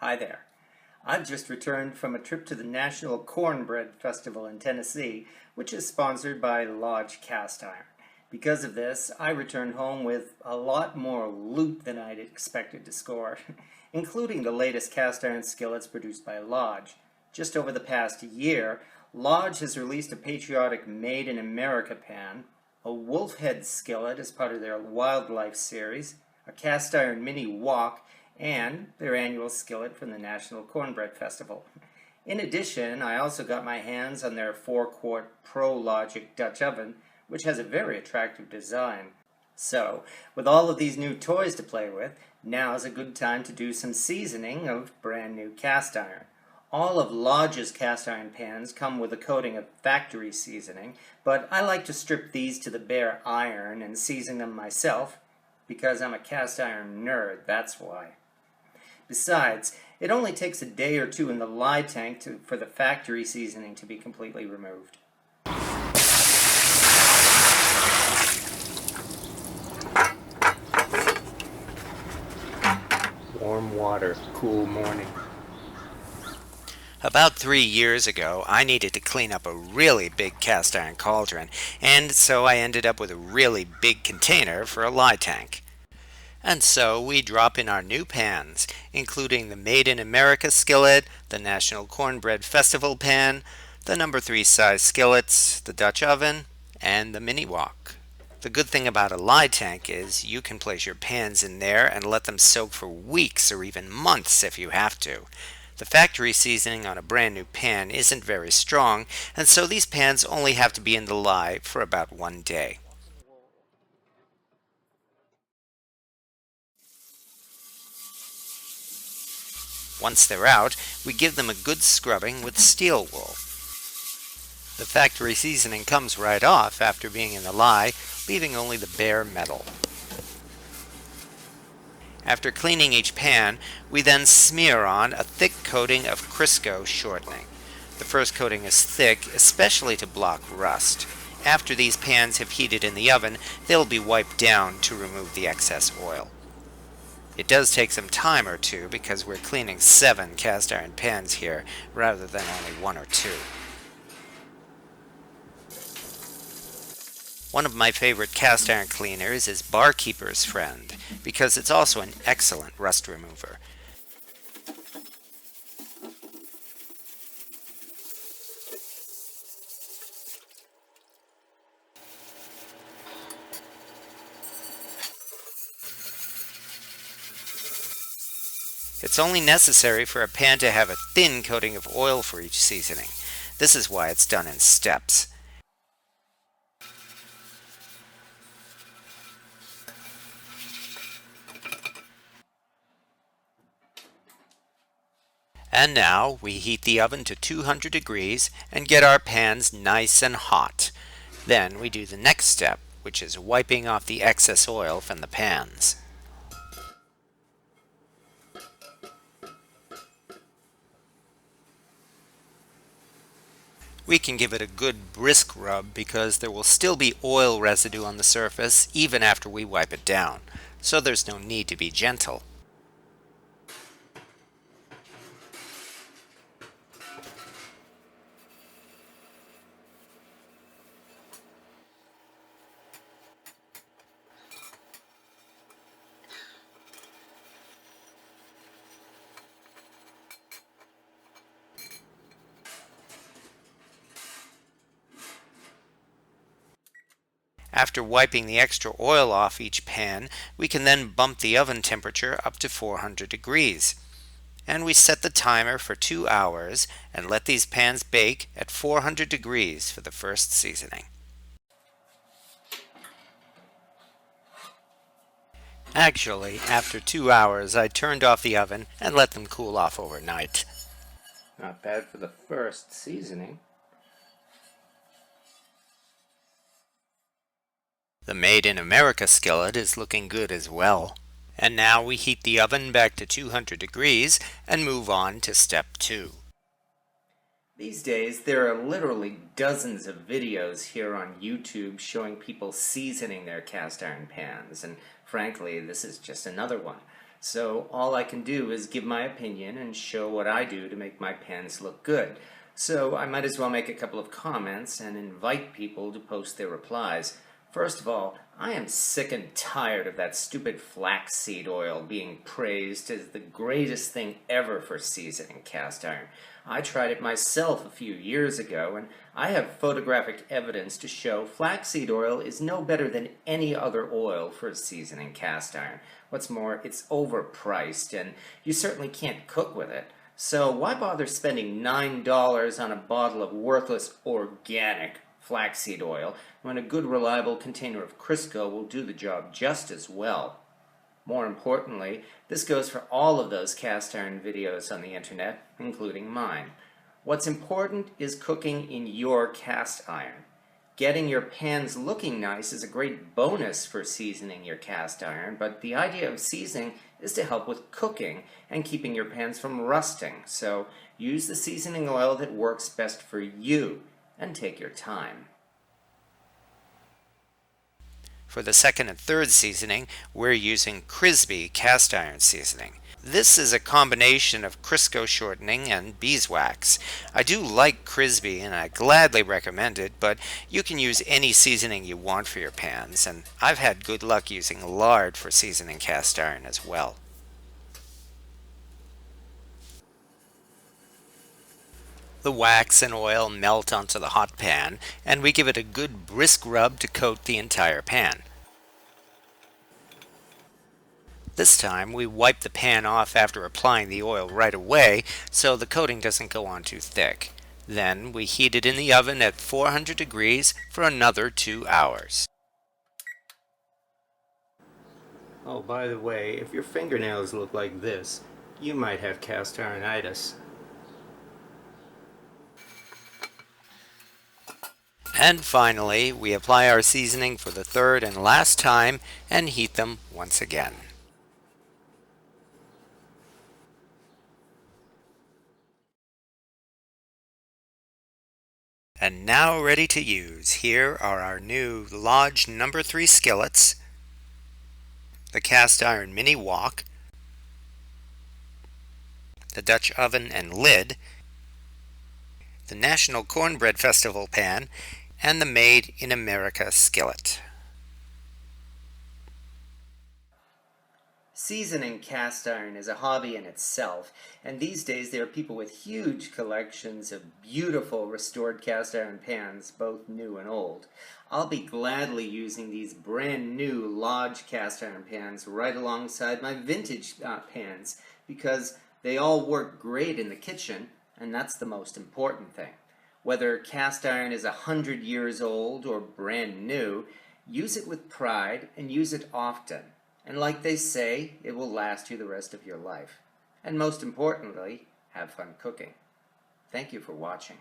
Hi there. I've just returned from a trip to the National Cornbread Festival in Tennessee, which is sponsored by Lodge Cast Iron. Because of this, I returned home with a lot more loot than I'd expected to score, including the latest cast iron skillets produced by Lodge. Just over the past year, Lodge has released a patriotic Made in America pan, a wolf head skillet as part of their wildlife series, a cast iron mini wok, and their annual skillet from the National Cornbread Festival. In addition, I also got my hands on their 4-quart Pro Logic Dutch oven, which has a very attractive design. So, with all of these new toys to play with, now's a good time to do some seasoning of brand new cast iron. All of Lodge's cast iron pans come with a coating of factory seasoning, but I like to strip these to the bare iron and season them myself, because I'm a cast iron nerd, that's why. Besides, it only takes a day or two in the lye tank for the factory seasoning to be completely removed. Warm water, cool morning. About 3 years ago, I needed to clean up a really big cast iron cauldron, and so I ended up with a really big container for a lye tank. And so we drop in our new pans, including the Made in America skillet, the National Cornbread Festival pan, the number 3 size skillets, the Dutch oven, and the mini wok. The good thing about a lye tank is you can place your pans in there and let them soak for weeks or even months if you have to. The factory seasoning on a brand new pan isn't very strong, and so these pans only have to be in the lye for about 1 day. Once they're out, we give them a good scrubbing with steel wool. The factory seasoning comes right off after being in the lye, leaving only the bare metal. After cleaning each pan, we then smear on a thick coating of Crisco shortening. The first coating is thick, especially to block rust. After these pans have heated in the oven, they'll be wiped down to remove the excess oil. It does take some time or two because we're cleaning 7 cast iron pans here rather than only 1 or 2. One of my favorite cast iron cleaners is Barkeeper's Friend because it's also an excellent rust remover. It's only necessary for a pan to have a thin coating of oil for each seasoning. This is why it's done in steps. And now we heat the oven to 200 degrees and get our pans nice and hot. Then we do the next step, which is wiping off the excess oil from the pans. We can give it a good brisk rub because there will still be oil residue on the surface even after we wipe it down, so there's no need to be gentle. After wiping the extra oil off each pan, we can then bump the oven temperature up to 400 degrees. And we set the timer for 2 hours and let these pans bake at 400 degrees for the first seasoning. Actually, after 2 hours, I turned off the oven and let them cool off overnight. Not bad for the first seasoning. The Made in America skillet is looking good as well. And now we heat the oven back to 200 degrees and move on to step 2. These days, there are literally dozens of videos here on YouTube showing people seasoning their cast iron pans, and frankly, this is just another one. So all I can do is give my opinion and show what I do to make my pans look good. So I might as well make a couple of comments and invite people to post their replies. First of all, I am sick and tired of that stupid flaxseed oil being praised as the greatest thing ever for seasoning cast iron. I tried it myself a few years ago, and I have photographic evidence to show flaxseed oil is no better than any other oil for seasoning cast iron. What's more, it's overpriced, and you certainly can't cook with it. So why bother spending $9 on a bottle of worthless organic flaxseed oil when a good reliable container of Crisco will do the job just as well? More importantly, this goes for all of those cast iron videos on the internet, including mine. What's important is cooking in your cast iron. Getting your pans looking nice is a great bonus for seasoning your cast iron, but the idea of seasoning is to help with cooking and keeping your pans from rusting. So use the seasoning oil that works best for you and take your time. For the second and third seasoning, we're using Crisbee cast iron seasoning. This is a combination of Crisco shortening and beeswax. I do like Crisbee and I gladly recommend it, but you can use any seasoning you want for your pans, and I've had good luck using lard for seasoning cast iron as well. The wax and oil melt onto the hot pan, and we give it a good brisk rub to coat the entire pan. This time we wipe the pan off after applying the oil right away so the coating doesn't go on too thick. Then we heat it in the oven at 400 degrees for another 2 hours. Oh, by the way, if your fingernails look like this, you might have cast ironitis. And finally, we apply our seasoning for the third and last time and heat them once again. And now ready to use. Here are our new Lodge No. 3 skillets, the cast iron mini wok, the Dutch oven and lid, the National Cornbread Festival pan, and the Made in America skillet. Seasoning cast iron is a hobby in itself, and these days there are people with huge collections of beautiful restored cast iron pans, both new and old. I'll be gladly using these brand new Lodge cast iron pans right alongside my vintage pans because they all work great in the kitchen, and that's the most important thing. Whether cast iron is 100 years old or brand new, use it with pride and use it often. And like they say, it will last you the rest of your life. And most importantly, have fun cooking. Thank you for watching.